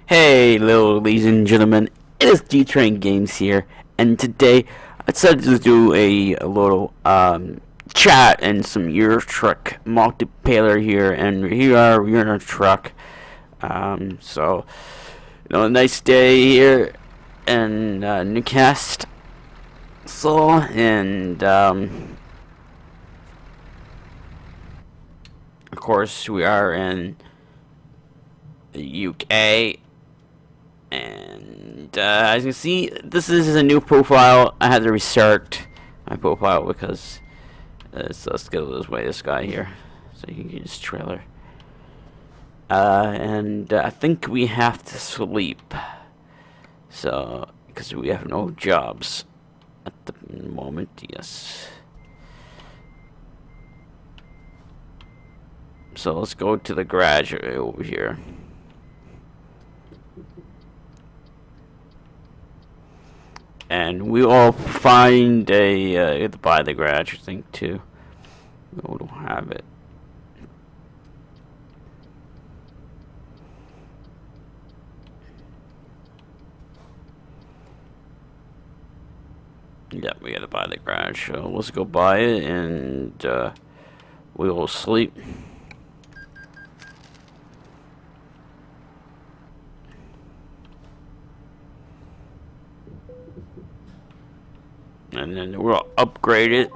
Hey, little ladies and gentlemen, it is D-Train Games here, and today I decided to do a little chat and some Euro Truck multiplayer here, and we're in a truck. So a nice day here in Newcastle, and of course we are in the UK. And as you can see, this is a new profile. I had to restart my profile because so let's go this way. This guy here, so you can get his trailer. And I think we have to sleep. So because we have no jobs at the moment, yes. So let's go to the garage over here. And we all find a by the garage, I think, too. We don't have it. Yeah, we gotta buy the garage. So let's go buy it, and we will sleep. And then we'll upgrade it.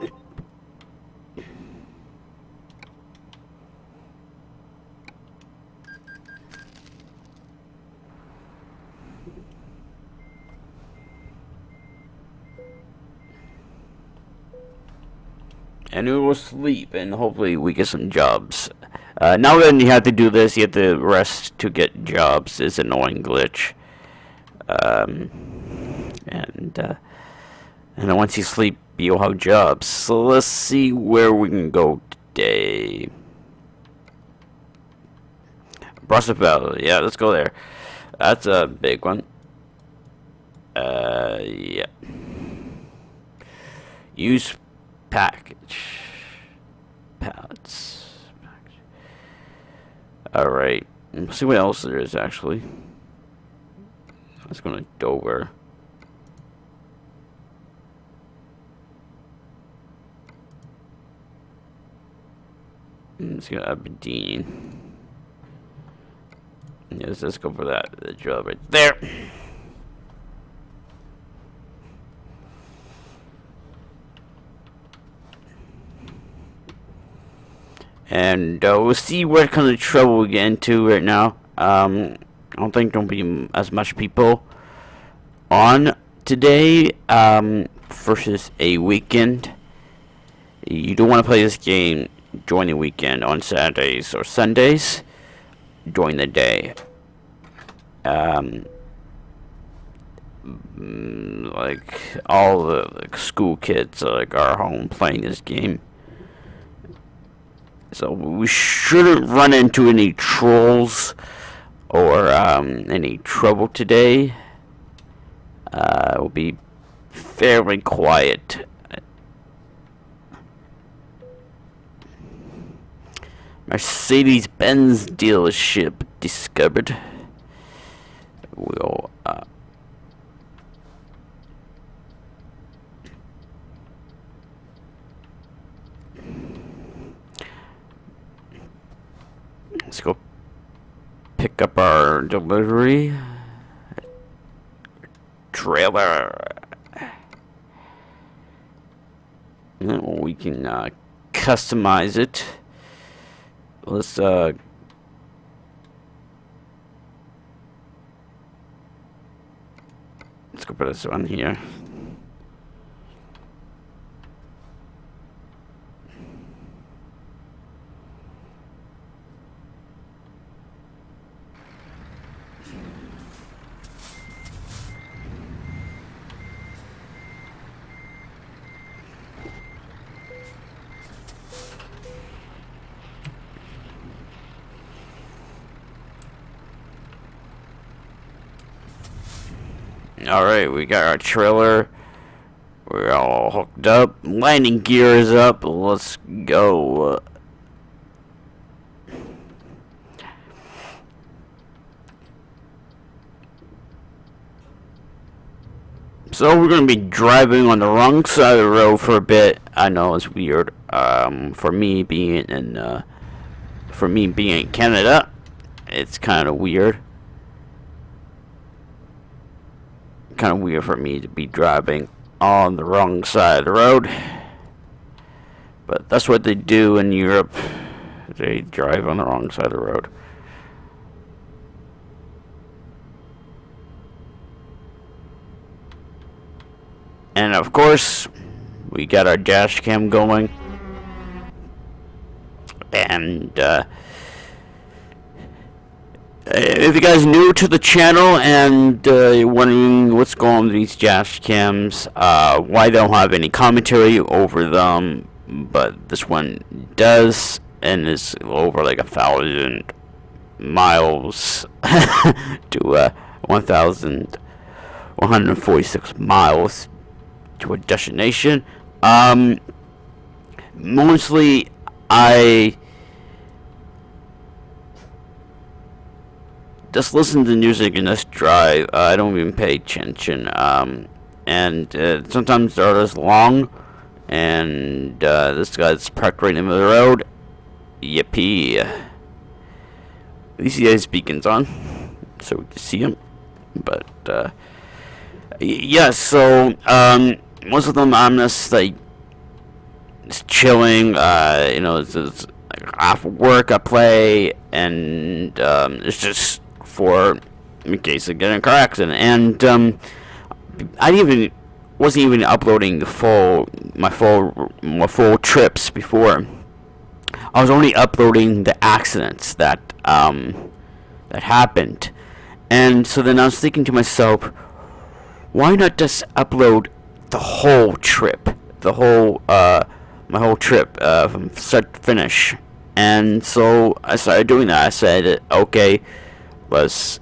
And we will sleep, and hopefully we get some jobs. Now then you have to do this, you have to rest to get jobs. It's an annoying glitch. And then once you sleep, you'll have jobs. So let's see where we can go today. Bratislava, yeah, let's go there. That's a big one. Yeah. Use package. Pallets. Alright. Let's see what else there is, actually. Let's go to Dover. Let's go to Aberdeen. Yes, let's go for that. The job right there. And we'll see what kind of trouble we get into right now. I don't think there'll be as much people on today versus a weekend. You don't want to play this game during the weekend on Saturdays or Sundays during the day. Like all the school kids are home playing this game. So we shouldn't run into any trolls or any trouble today. It will be fairly quiet. Mercedes-Benz dealership discovered. We'll let's go pick up our delivery trailer. And we can customize it. Let's go put this on here. Alright, we got our trailer. We're all hooked up. Landing gear is up. Let's go. So we're gonna be driving on the wrong side of the road for a bit. I know it's weird. For me being in Canada, it's kind of weird. Kind of weird for me to be driving on the wrong side of the road. But that's what they do in Europe. They drive on the wrong side of the road. And of course, we got our dash cam going. And if you guys are new to the channel and you're wondering what's going on with these dash cams, why they don't have any commentary over them, but this one does, and is over like 1,000 miles to 1,146 miles to a destination. Mostly I just listen to music and just drive. I don't even pay attention. And sometimes they're just long. And this guy's parked right in the middle of the road. Yippee. At least he has beacons on, so we can see him. But yeah, so most of them I'm just like chilling. It's like after work I play, and it's just for in case I get in a car accident. And I wasn't even uploading my full trips before. I was only uploading the accidents that happened. And so then I was thinking to myself, why not just upload the whole trip, my whole trip from start to finish? And so I started doing that. I said, okay, let's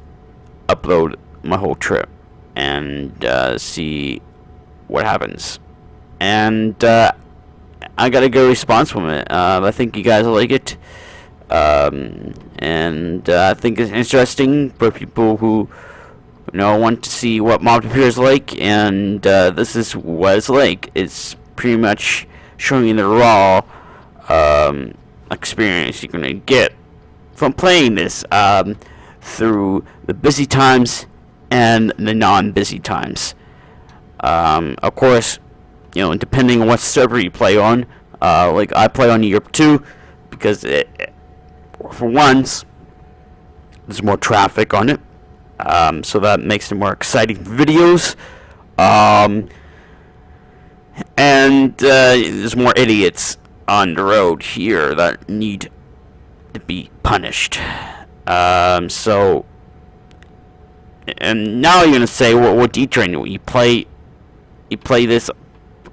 upload my whole trip and see what happens. And I got a good response from it. I think you guys will like it. And I think it's interesting for people who want to see what mob appears like, and this is what it's like. It's pretty much showing you the raw experience you're gonna get from playing this through the busy times and the non-busy times. Of course, depending on what server you play on. Like I play on Europe 2 because for once there's more traffic on it. So that makes it more exciting videos. And there's more idiots on the road here that need to be punished. So, and now you're gonna say, well, what do you train? You play this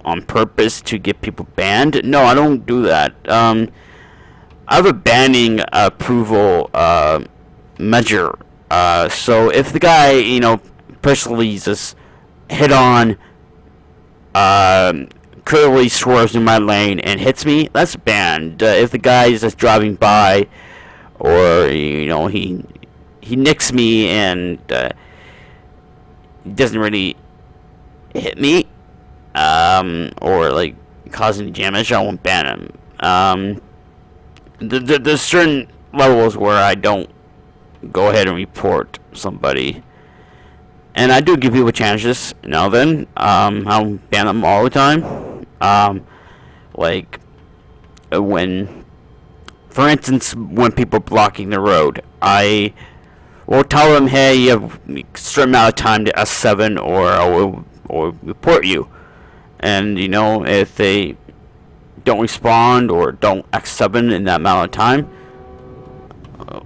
on purpose to get people banned? No, I don't do that. I have a banning approval measure. So if the guy, personally just hit on, clearly swerves in my lane and hits me, that's banned. If the guy is just driving by, or he nicks me and doesn't really hit me, or like cause any damage, I won't ban him. There's certain levels where I don't go ahead and report somebody, and I do give people chances now then. I'll ban them all the time. Like when, for instance, when people are blocking the road, I will tell them, hey, you have a certain amount of time to S7 or I will report you. And if they don't respond or don't X7 in that amount of time,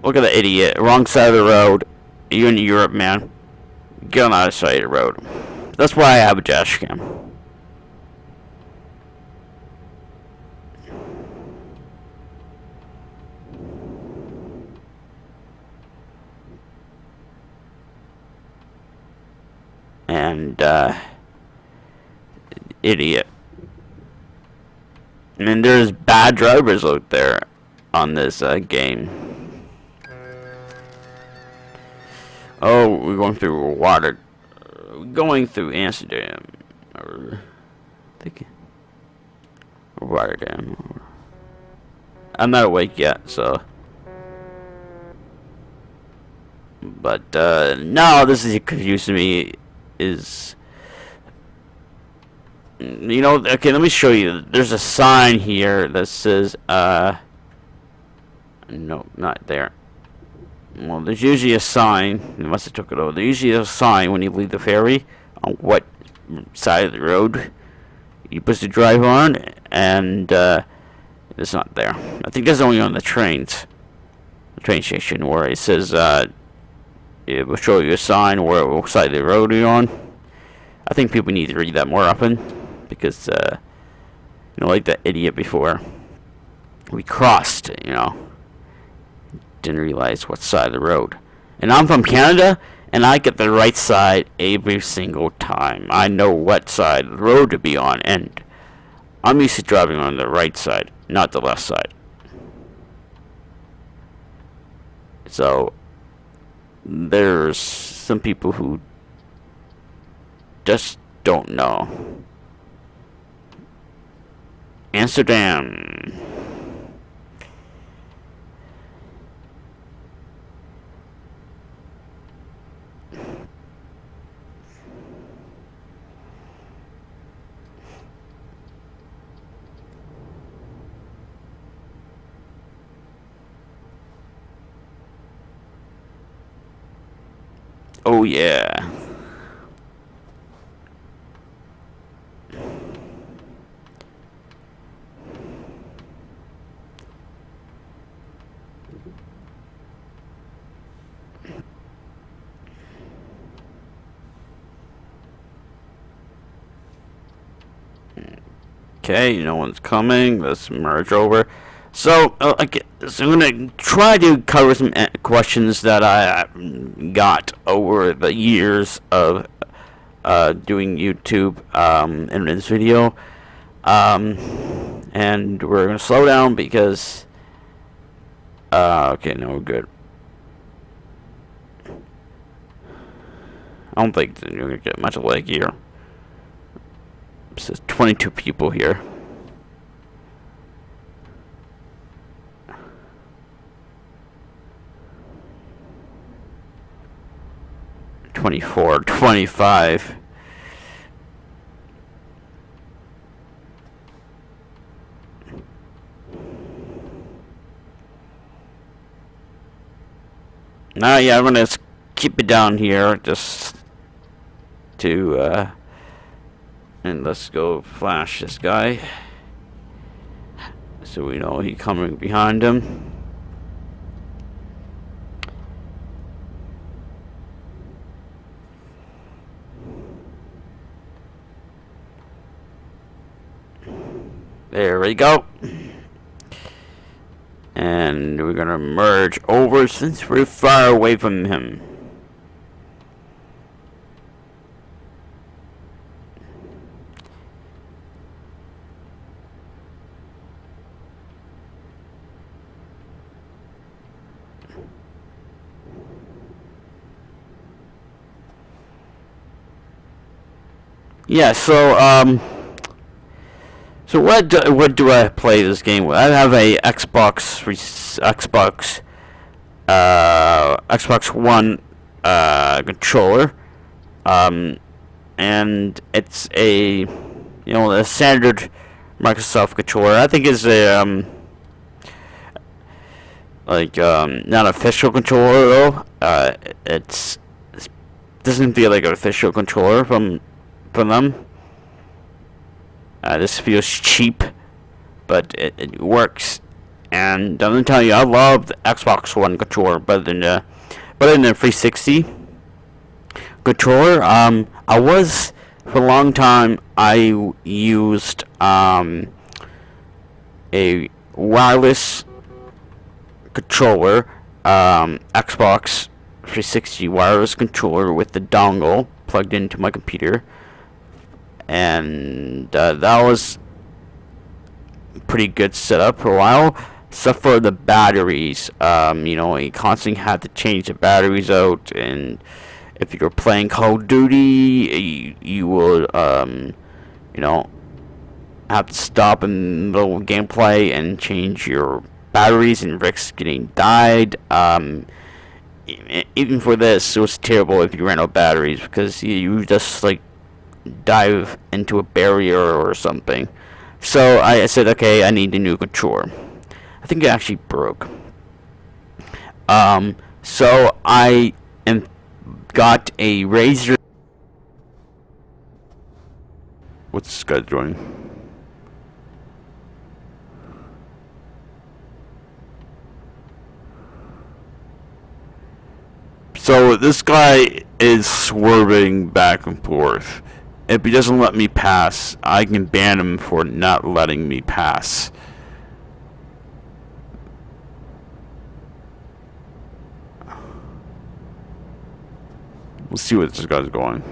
look at the idiot, wrong side of the road. You're in Europe, man. Get on the other side of the road. That's why I have a dash cam. And idiot. I mean, there's bad drivers out there on this game. Oh, we're going through water. Going through Amsterdam. or I think Rotterdam. I'm not awake yet, so. But now this is confusing me. Is okay? Let me show you. There's a sign here that says no, not there. Well, there's usually a sign. They must have took it over. There's usually a sign when you leave the ferry on what side of the road you're supposed to drive on, and it's not there. I think that's only on the trains, the train station, where it says it will show you a sign where what side of the road you're on. I think people need to read that more often, because like that idiot before, we crossed, didn't realize what side of the road. And I'm from Canada, and I get the right side every single time. I know what side of the road to be on, and I'm used to driving on the right side, not the left side. So there's some people who just don't know. Amsterdam. Oh yeah. Okay, no one's coming. Let's merge over. So, so I'm gonna try to cover some questions that I got over the years of doing YouTube in this video. And we're gonna slow down because okay, no, we're good. I don't think you're gonna get much lag here. It says 22 people here. $24, $25. Now, yeah, I'm gonna keep it down here just to and let's go flash this guy so we know he's coming behind him. There we go. And we're gonna merge over since we're far away from him. Yeah, so so what do I play this game with? I have a Xbox One controller, and it's a a standard Microsoft controller. I think it's a not official controller though. It doesn't feel like an official controller from them. This feels cheap, but it works. And I'm gonna tell you, I love the Xbox One controller better than the 360 controller. I was for a long time. I used a wireless controller, Xbox 360 wireless controller with the dongle plugged into my computer. And that was pretty good setup for a while, except for the batteries. You constantly had to change the batteries out, and if you're playing Call of Duty, you will you know, have to stop in the middle of gameplay and change your batteries and risk getting died. Even for this, it was terrible if you ran out of batteries because you just like dive into a barrier or something. So I said, okay, I need a new controller. I think it actually broke. So I got a Razer. What's this guy doing? So this guy is swerving back and forth. If he doesn't let me pass, I can ban him for not letting me pass. Let's see what this guy's going.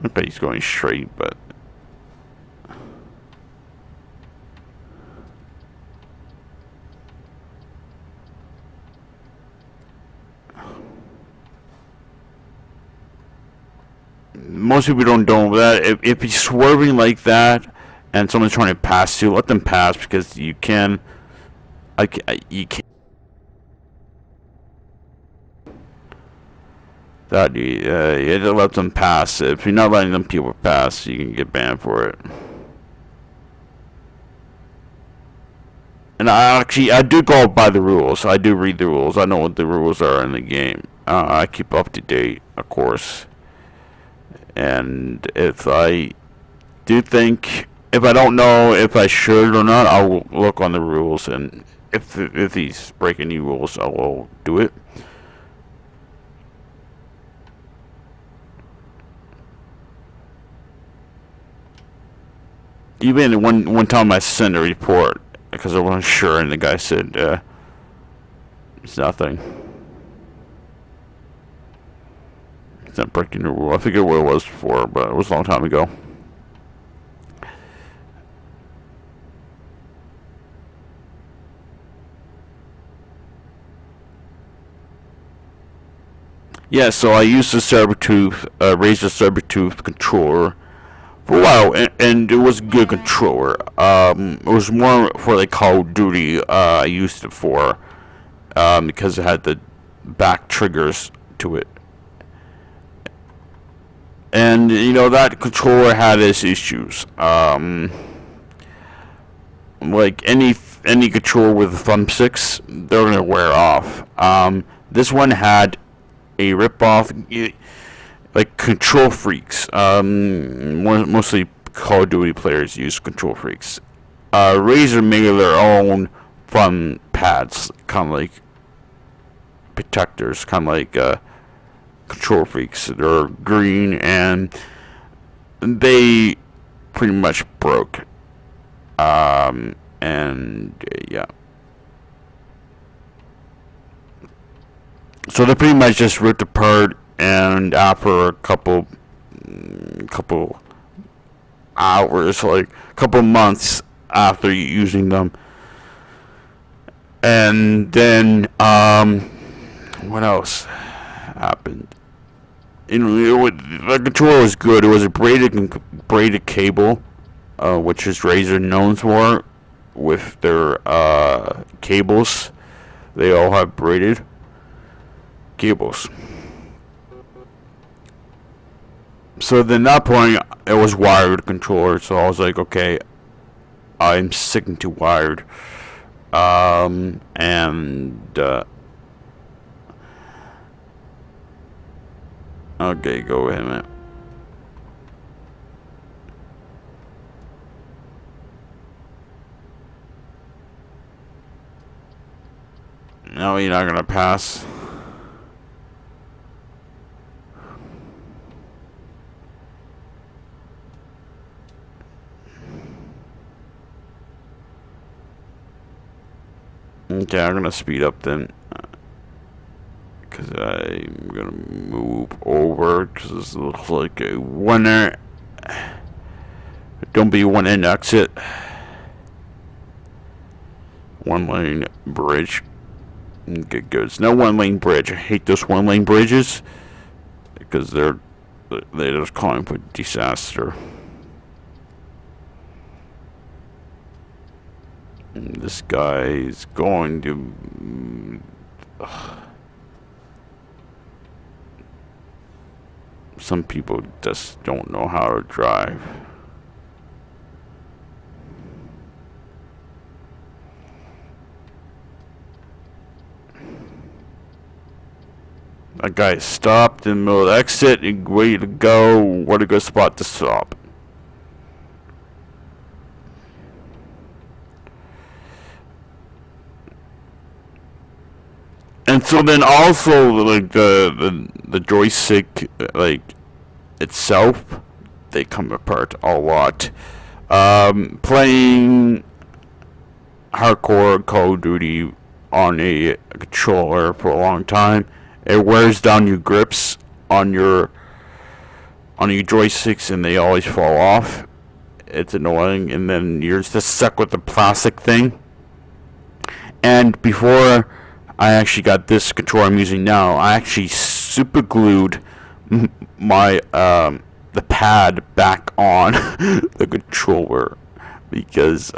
I bet he's going straight, but most people don't know that. If he's swerving like that and someone's trying to pass you, let them pass because you can. You can't. That you have to let them pass. If you're not letting them people pass, you can get banned for it. And I do go by the rules. I do read the rules. I know what the rules are in the game. I keep up to date, of course. And if I don't know if I should or not, I'll look on the rules. And if he's breaking any rules, I will do it. Even one time I sent a report because I wasn't sure, and the guy said it's nothing. It's not breaking the rule. I forget what it was for, but it was a long time ago. Yeah, so I used the Razer Sabertooth controller for a while, and it was a good controller. It was more for like Call of Duty. I used it for because it had the back triggers to it, and you know that controller had its issues. Like any controller with thumbsticks, they're gonna wear off. This one had a rip-off. Like control freaks, mostly Call of Duty players use control freaks. Razer made their own thumb pads, kind of like protectors, kind of like control freaks. They're green and they pretty much broke. And yeah. So they pretty much just ripped apart. And after a couple hours, like a couple months after using them, and then what else happened? You know, the controller was good. It was a braided cable, which is Razer known for with their cables. They all have braided cables. So then at that point, it was wired controller, so I was like, okay, I'm sticking to wired. Okay, go ahead, man. No, you're not gonna pass. Okay, I'm gonna speed up then, because I'm gonna move over, because this looks like a winner. Don't be one end exit. One lane bridge. Okay, good. It's no one lane bridge. I hate those one lane bridges. because they're just calling for disaster. And this guy is going to. Some people just don't know how to drive. That guy stopped in the middle of the exit and ready to go. What a good spot to stop. And so then also like the joystick like itself, they come apart a lot. Playing hardcore Call of Duty on a controller for a long time, it wears down your grips on your joysticks, and they always fall off. It's annoying, and then you're just stuck with the plastic thing. And before I actually got this controller I'm using now, I actually super glued my the pad back on the controller because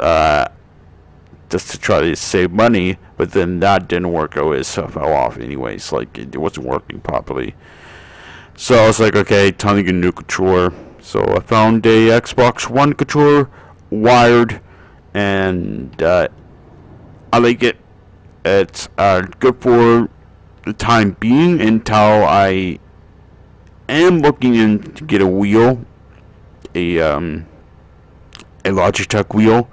just to try to save money, but then that didn't work. It fell off anyways. Like it wasn't working properly. So I was like, okay, time to get a new controller. So I found a Xbox One controller, wired, and I like it. It's good for the time being until I am looking in to get a wheel, a Logitech wheel,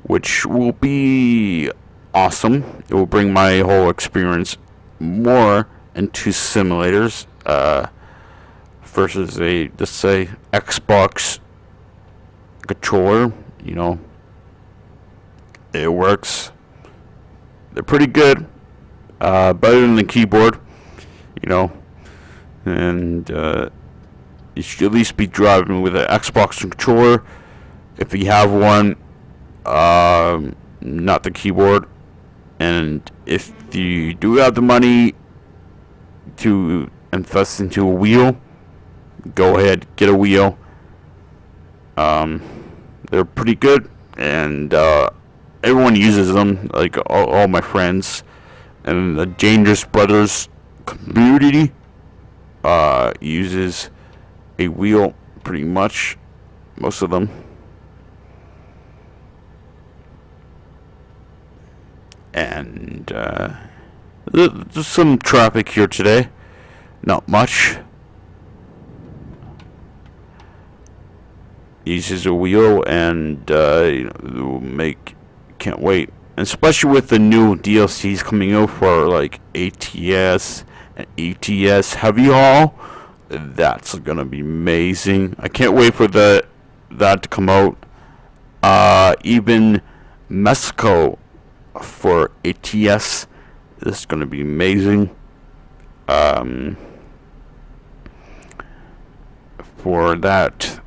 which will be awesome. It will bring my whole experience more into simulators versus a, let's say, Xbox controller. You know, it works. They're pretty good, better than the keyboard, you know, and you should at least be driving with an Xbox controller if you have one, not the keyboard. And if you do have the money to invest into a wheel, go ahead, get a wheel. They're pretty good, and everyone uses them, like all my friends, and the Dangerous Brothers community uses a wheel pretty much, most of them. And there's some traffic here today, not much. Uses a wheel, and can't wait, especially with the new DLCs coming out for like ATS and ETS Heavy Haul. That's gonna be amazing. I can't wait for that to come out. Even Mexico for ATS, this is gonna be amazing. For that.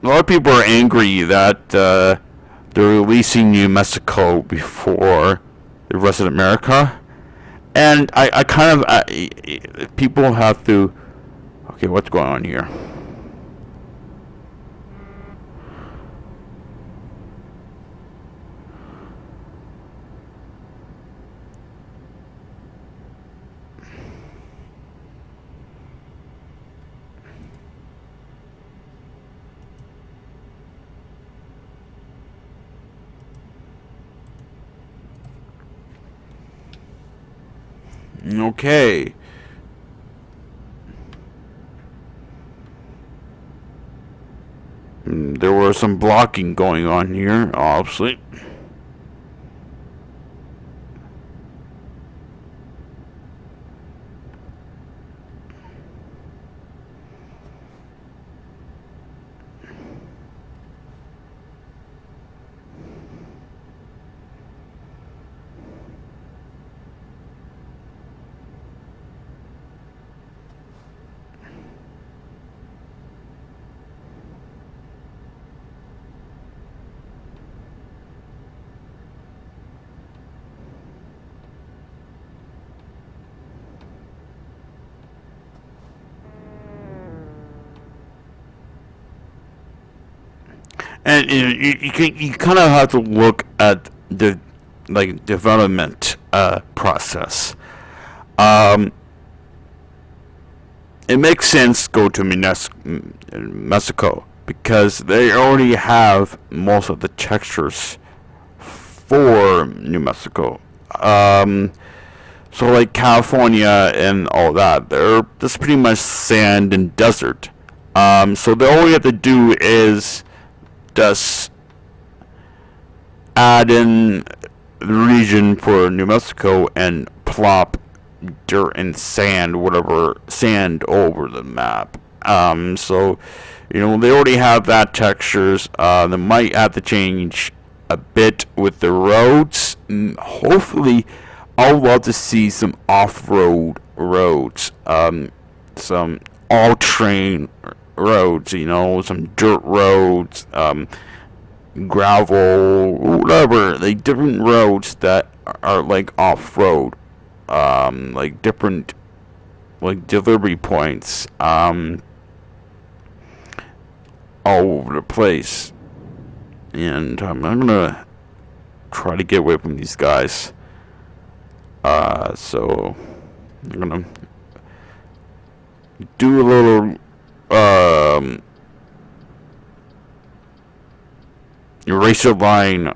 A lot of people are angry that they're releasing New Mexico before the rest of America, and I kind of people have to. Okay, what's going on here? Okay. There was some blocking going on here, obviously. And you kind of have to look at the development process. Um, it makes sense to go to Mexico because they already have most of the textures for New Mexico. So like California and all that, they're just pretty much sand and desert. So all you have to do is just add in the region for New Mexico and plop dirt and sand, whatever sand over the map. So they already have that textures. They might have to change a bit with the roads. Hopefully, I would love to see some off-road roads, some all-terrain roads. Some dirt roads, gravel, whatever, like different roads that are like off-road, like different like delivery points, all over the place. And I'm gonna try to get away from these guys. So I'm gonna do a little eraser line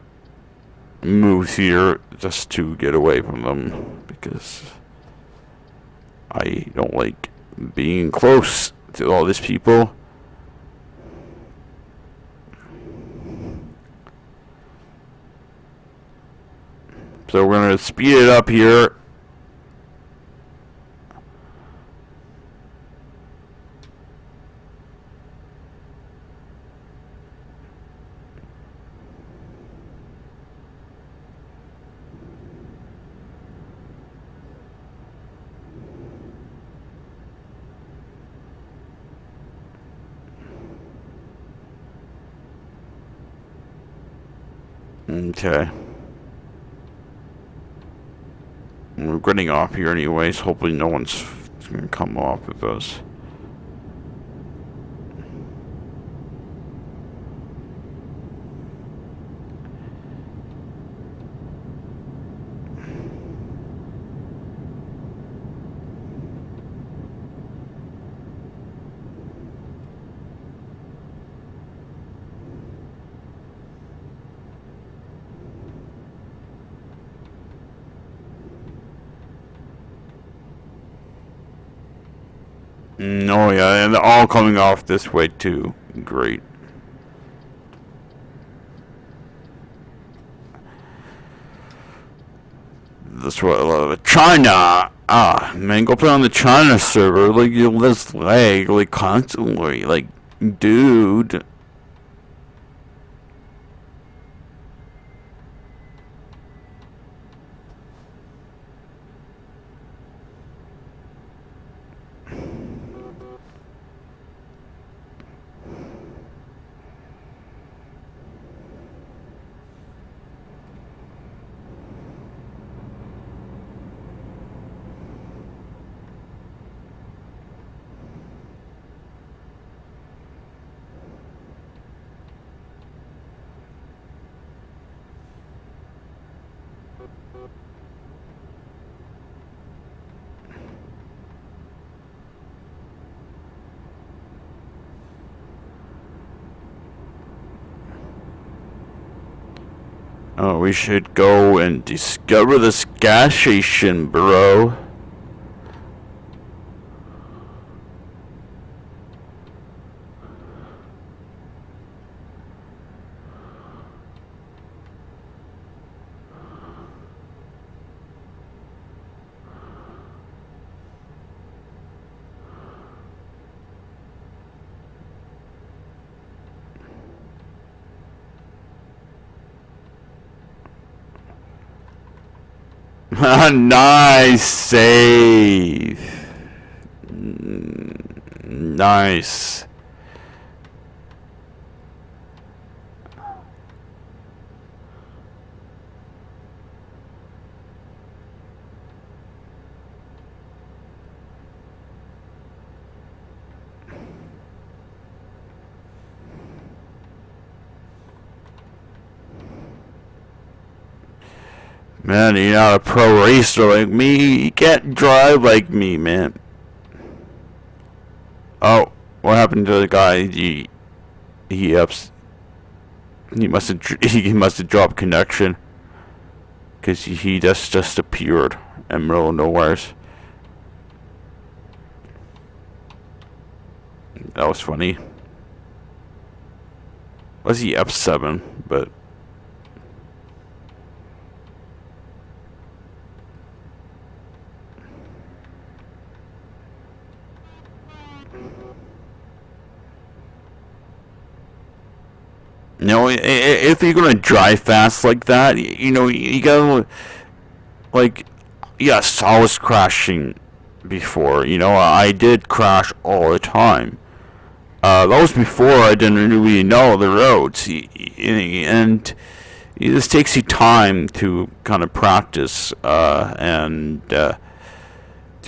moves here just to get away from them because I don't like being close to all these people. So we're going to speed it up here. Okay. We're getting off here anyways. Hopefully no one's going to come off with us. Oh yeah, and they're all coming off this way too. Great. That's what China. Man, go play on the China server. Like this lag, like constantly. Like, dude. Oh, we should go and discover this gas station, bro. Nice save. Nice. Man, you're not a pro racer like me. You can't drive like me, man. Oh, what happened to the guy? He must have dropped connection, cause he just appeared in the middle of nowhere. That was funny. Was he F7? But you know, if you're gonna drive fast like that, you know, you gotta, like, yes, I was crashing before. You know, I did crash all the time. That was before I didn't really know the roads, and it just takes you time to kind of practice and to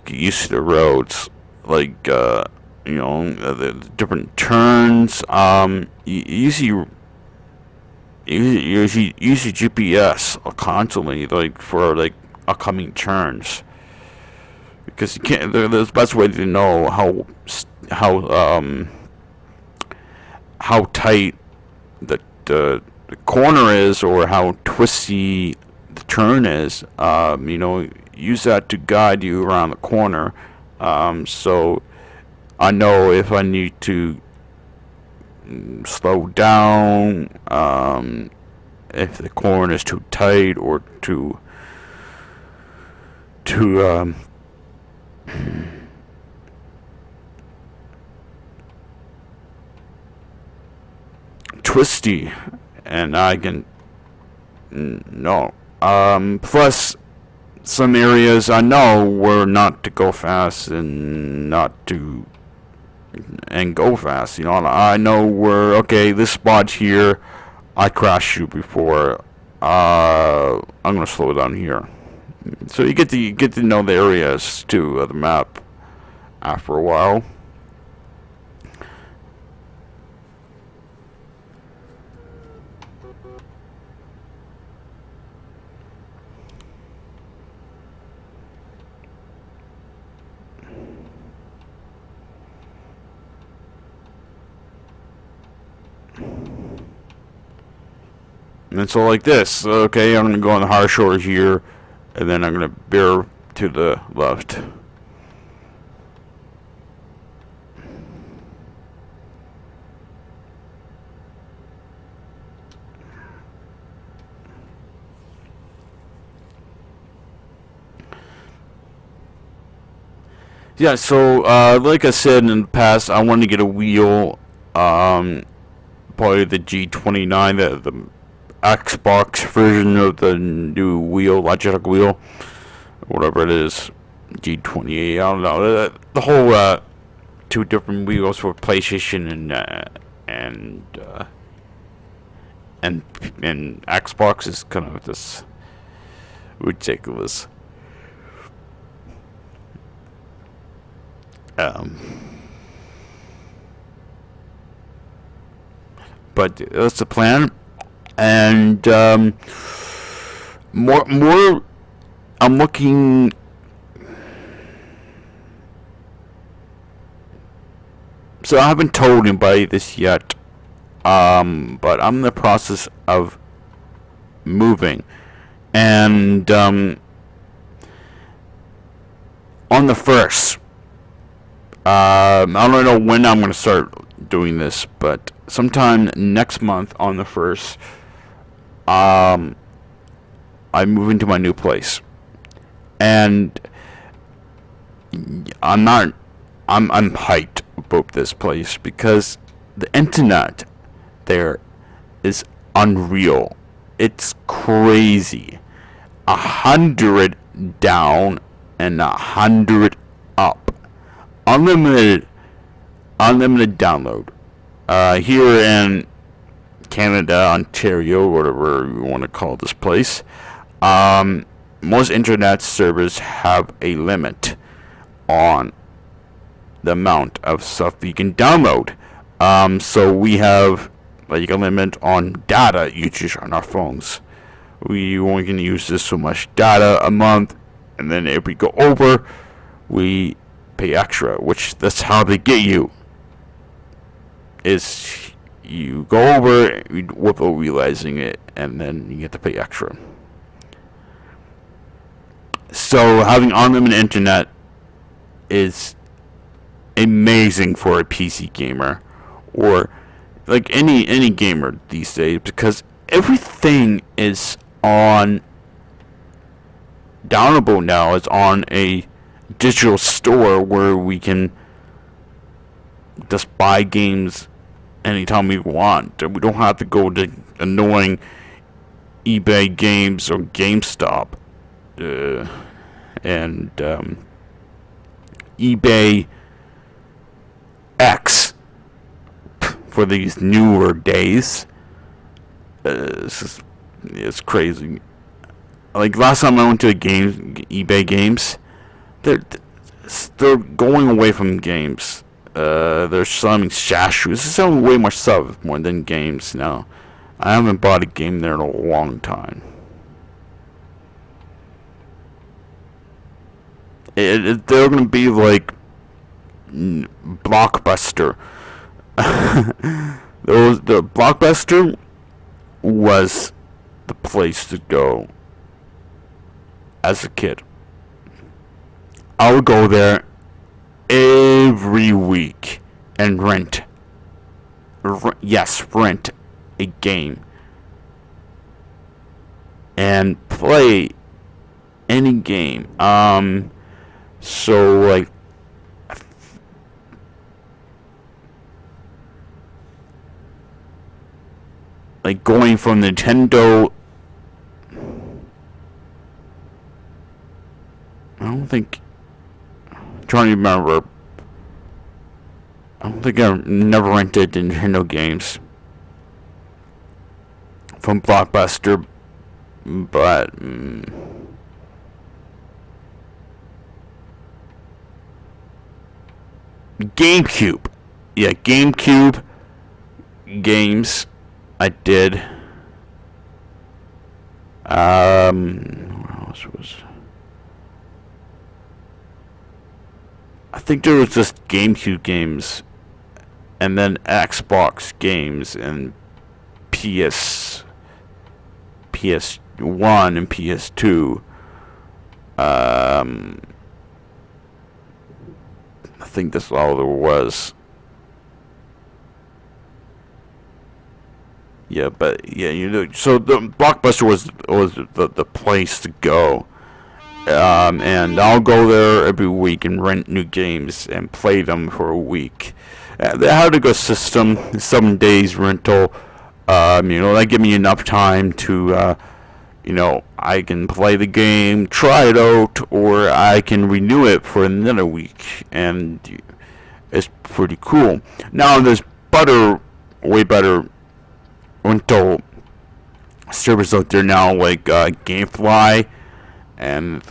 get used to the roads, like you know, the different turns. You use your GPS constantly, like for like upcoming turns, because you can't. There's the best way to know how tight the corner is, or how twisty the turn is. You know, use that to guide you around the corner. So I know if I need to slow down, if the corner is too tight or too twisty, and I can no. Plus, some areas I know where not to go fast and not to go fast. You know, I know where, okay, this spot here, I crashed you before. I'm gonna slow down here. So you get to know the areas too of the map after a while. And so like this, okay, I'm going to go on the hard shore here, and then I'm going to bear to the left. Yeah, so like I said in the past, I wanted to get a wheel, probably the G29, the Xbox version of the new wheel, Logitech wheel, whatever it is, G28. I don't know. The whole two different wheels for PlayStation and Xbox is kind of just ridiculous. But that's the plan. And more I'm looking, so I haven't told anybody this yet, but I'm in the process of moving, and on the 1st, I don't know when I'm going to start doing this, but sometime next month on the 1st, I move into my new place, and I'm hyped about this place because the internet there is unreal. It's crazy. 100 down and 100 up. Unlimited download. Here in Canada, Ontario, whatever you want to call this place, most internet servers have a limit on the amount of stuff you can download. So we have like a limit on data usage on our phones. we only can use this so much data a month, and then if we go over, we pay extra, which that's how they get you. Is you go over without realizing it, and then you get to pay extra. So having unlimited internet is amazing for a PC gamer, or like any gamer these days, because everything is on downloadable now. It's on a digital store where we can just buy games anytime we want. We don't have to go to annoying eBay Games or GameStop and eBay X for these newer days. It's crazy. Like last time I went to eBay Games, they're going away from games. They're selling statues. They're selling way more stuff more than games now. I haven't bought a game there in a long time. They're gonna be like Blockbuster. The Blockbuster was the place to go as a kid. I would go there every week and rent a game and play any game. So like going from Nintendo, I don't think, I'm trying to remember, I don't think I never rented Nintendo games from Blockbuster, but GameCube. Yeah, GameCube games I did. What else was? I think there was just GameCube games, and then Xbox games, and PS1 and PS2. I think that's all there was. Yeah, but yeah, so the Blockbuster was the place to go. And I'll go there every week and rent new games and play them for a week. They had a good system, 7 days rental. That give me enough time to, I can play the game, try it out, or I can renew it for another week, and it's pretty cool. Now there's way better rental service out there now, like GameFly, and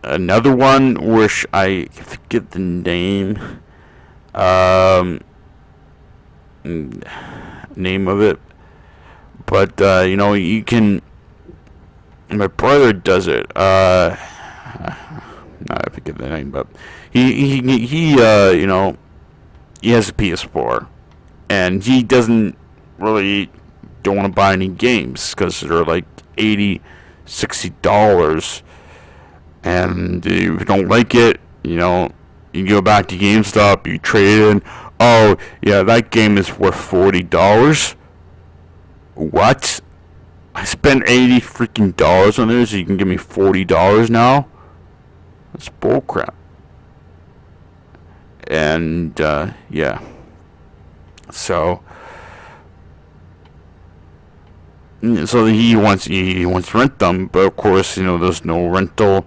another one which I forget the name of it, but you can. My brother does it. I forget the name, but he has a PS4, and he doesn't really don't want to buy any games because they're like $80-$60, and if you don't like it, you go back to GameStop, you trade it in. Oh yeah, that game is worth $40. What? I spent $80 freaking dollars on this, so you can give me $40 now? That's bullcrap. And yeah, so he wants to rent them, but of course, there's no rental.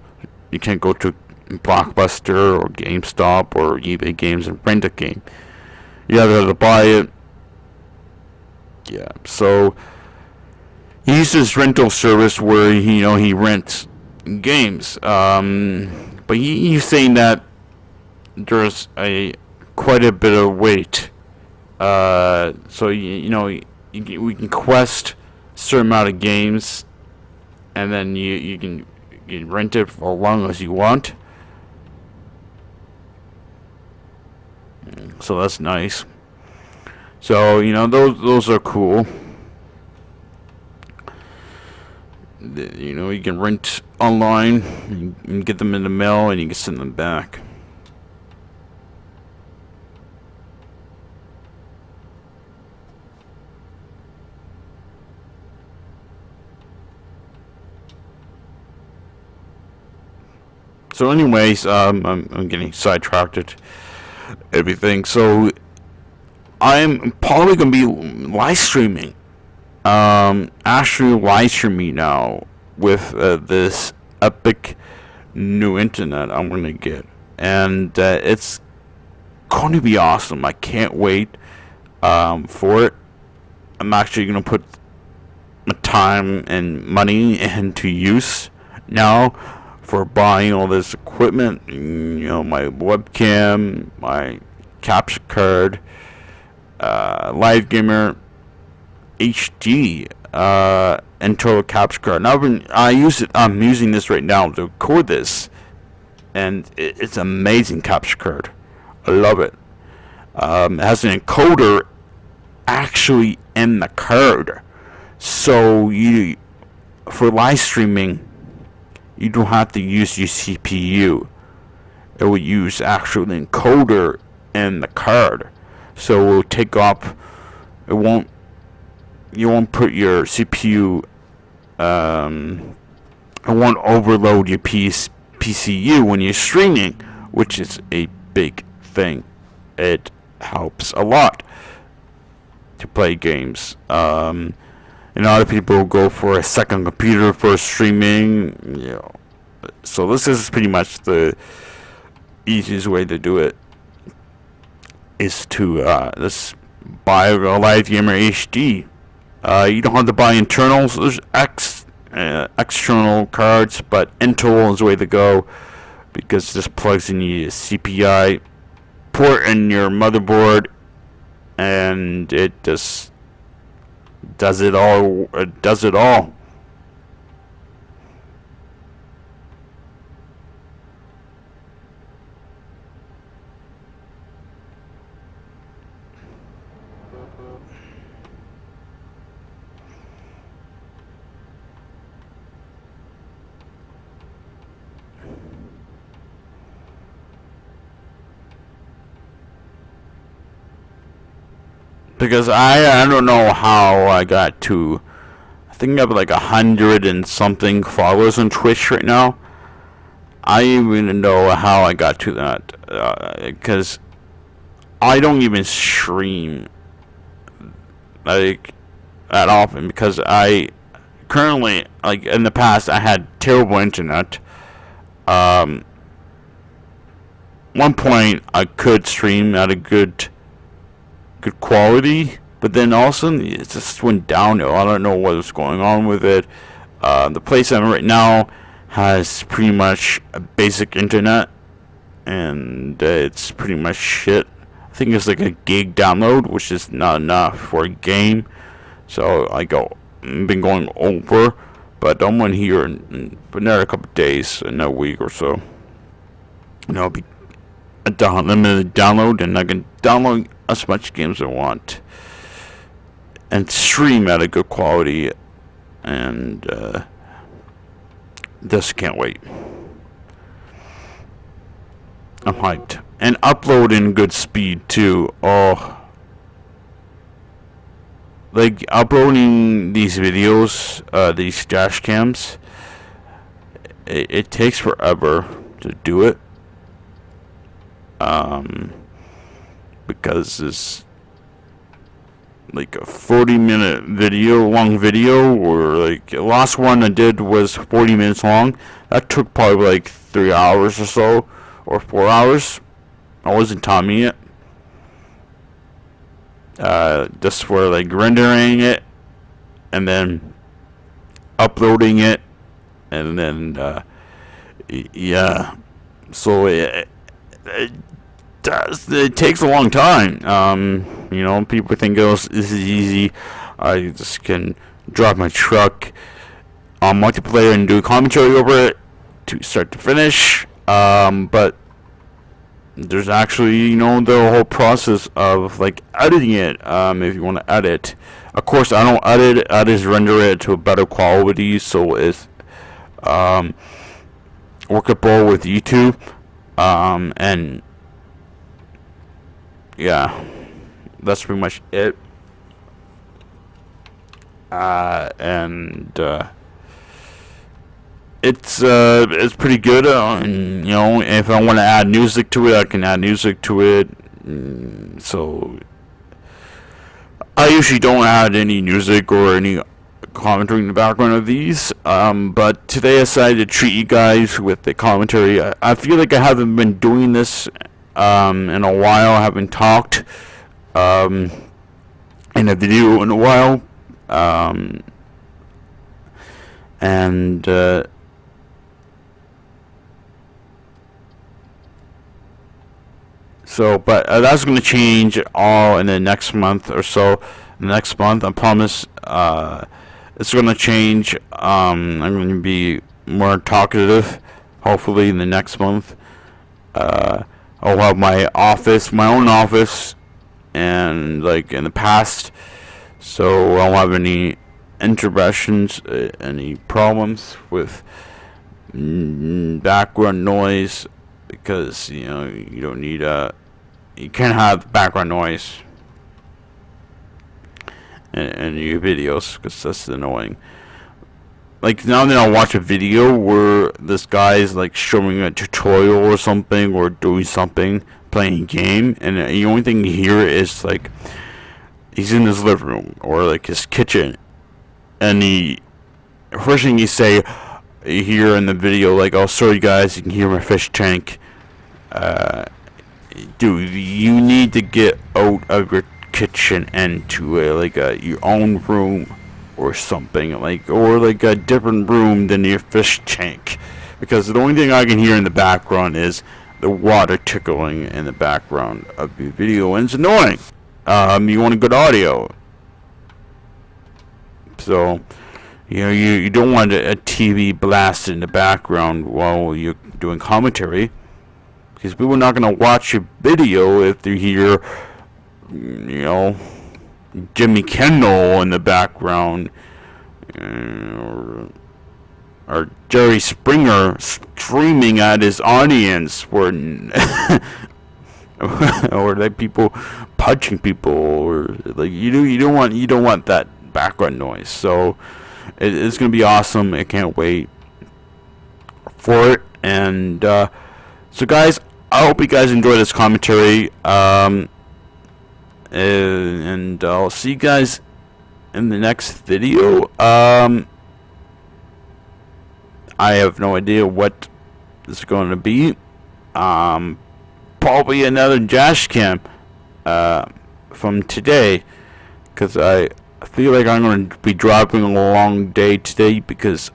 You can't go to Blockbuster or GameStop or eBay Games and rent a game. You either have to buy it. Yeah, so he uses rental service where he rents games. But he's saying that there's quite a bit of wait. So we can quest a certain amount of games, and then you can rent it for as long as you want. So that's nice. So those are cool. You can rent online, you can get them in the mail, and you can send them back. So anyways, I'm getting sidetracked. Everything. So I'm probably gonna be live streaming. Actually live streaming now with this epic new internet I'm gonna get, and it's going to be awesome. I can't wait for it. I'm actually gonna put my time and money into use now for buying all this equipment. My webcam, my capture card, Live Gamer HD internal capture card. Now I'm using this right now to record this, and it's an amazing capture card. I love it. It has an encoder actually in the card, so for live streaming, you don't have to use your CPU. It will use actual encoder in the card, so it will take up. You won't put your CPU. It won't overload your PCU when you're streaming, which is a big thing. It helps a lot to play games. And other people go for a second computer for streaming. So this is pretty much the easiest way to do it. Is to just buy a Live Gamer HD. You don't have to buy internals. There's external cards, but internal is the way to go, because this plugs in your CPI port in your motherboard, and it just does it all. It does it all. Because I don't know how I got to. I think I have like 100 and something followers on Twitch right now. I don't even know how I got to that, because I don't even stream like that often, because I currently, like in the past, I had terrible internet. One point I could stream at a good quality, but then all of a sudden it just went downhill. I don't know what was going on with it. The place I'm right now has pretty much a basic internet, and it's pretty much shit. I think it's like a gig download, which is not enough for a game. So I've been going over, but I'm on here in another couple of days, another week or so. It'll be a limited download, and I can download as much games as I want and stream at a good quality, and just can't wait. I'm hyped. And uploading good speed too. Oh, like uploading these videos, these dash cams, it takes forever to do it. Because it's like a 40-minute long video, or like the last one I did was 40 minutes long. That took probably like 3 hours or so, or 4 hours. I wasn't timing it. Just for like rendering it, and then uploading it, and then yeah. So it takes a long time. People think this is easy. I just can drive my truck on multiplayer and do commentary over it to start to finish. But there's actually, you know, the whole process of like editing it. If you want to edit, of course, I don't edit it. I just render it to a better quality, so it's workable with YouTube. And yeah, that's pretty much it. It's pretty good. And, you know, if I want to add music to it, I can add music to it. So I usually don't add any music or any commentary in the background of these. But today I decided to treat you guys with the commentary. I feel like I haven't been doing this in a while. I haven't talked in a video in a while. But that's going to change all in the next month or so. Next month, I promise, it's going to change. I'm going to be more talkative, hopefully, in the next month. I'll have my office, my own office, and like in the past, so I won't have any interruptions, any problems with background noise, because, you know, you don't need you can't have background noise in your videos, because that's annoying. Like, now that I watch a video where this guy is like showing a tutorial or something, or doing something, playing a game, and the only thing you hear is like he's in his living room or like his kitchen, and the first thing you say here in the video, like, "Oh, sorry guys, you can hear my fish tank." Dude, you need to get out of your kitchen and to your own room or something, or a different room than your fish tank, because the only thing I can hear in the background is the water tickling in the background of the video, and it's annoying. You want a good audio, so you know you don't want a TV blast in the background while you're doing commentary, because people are not going to watch your video if they hear, you know, Jimmy Kimmel in the background, or Jerry Springer screaming at his audience, or or like people punching people, or like you don't want that background noise. So it's gonna be awesome. I can't wait for it. And so guys, I hope you guys enjoy this commentary. And I'll see you guys in the next video. I have no idea what this is going to be. Probably another dash cam from today, because I feel like I'm going to be dropping a long day today, because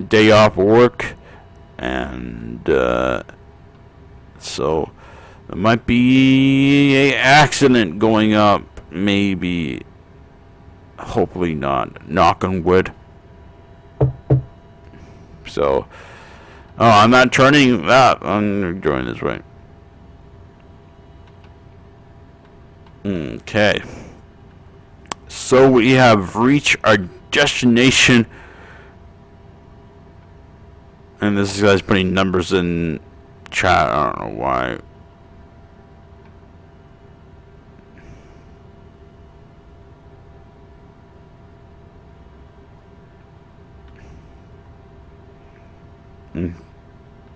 day off work, and so there might be an accident going up, maybe. Hopefully not. Knock on wood. So, I'm not turning that. I'm doing this right. Okay. So we have reached our destination. And this guy's putting numbers in chat. I don't know why.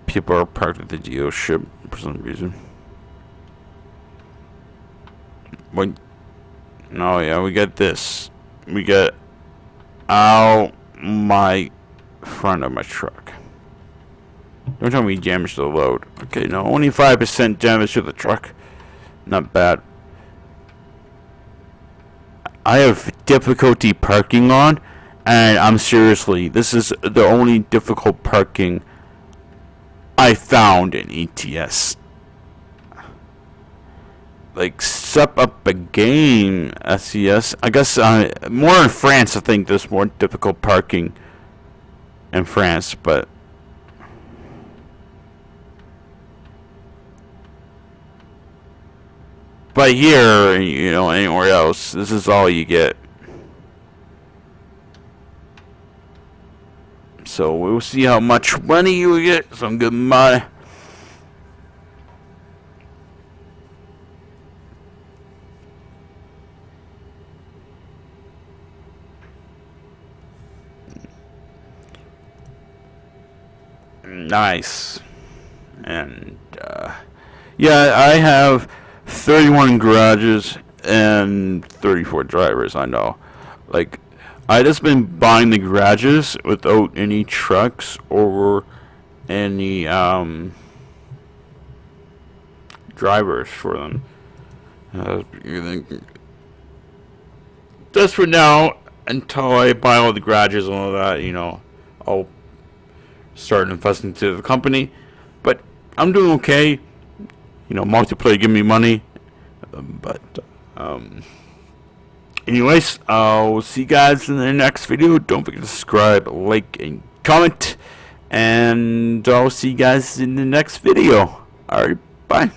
People are parked at the dealership for some reason. What? No, yeah, we got this. We got out my front of my truck. Don't tell me damage to the load. Okay, no, only 5% damage to the truck. Not bad. I have difficulty parking on, and I'm seriously, this is the only difficult parking I found in ETS. like step up a game. SES, I guess more in France. I think there's more difficult parking in France, but here, you know, anywhere else, this is all you get. So we'll see how much money you get. Some good money. Nice. And yeah, I have 31 garages and 34 drivers. I know, like, I just been buying the garages without any trucks or any drivers for them. Just for now, until I buy all the garages and all that, you know, I'll start investing into the company. But I'm doing okay. You know, multiplayer give me money. But anyways, I'll see you guys in the next video. Don't forget to subscribe, like, and comment. And I'll see you guys in the next video. Alright, bye.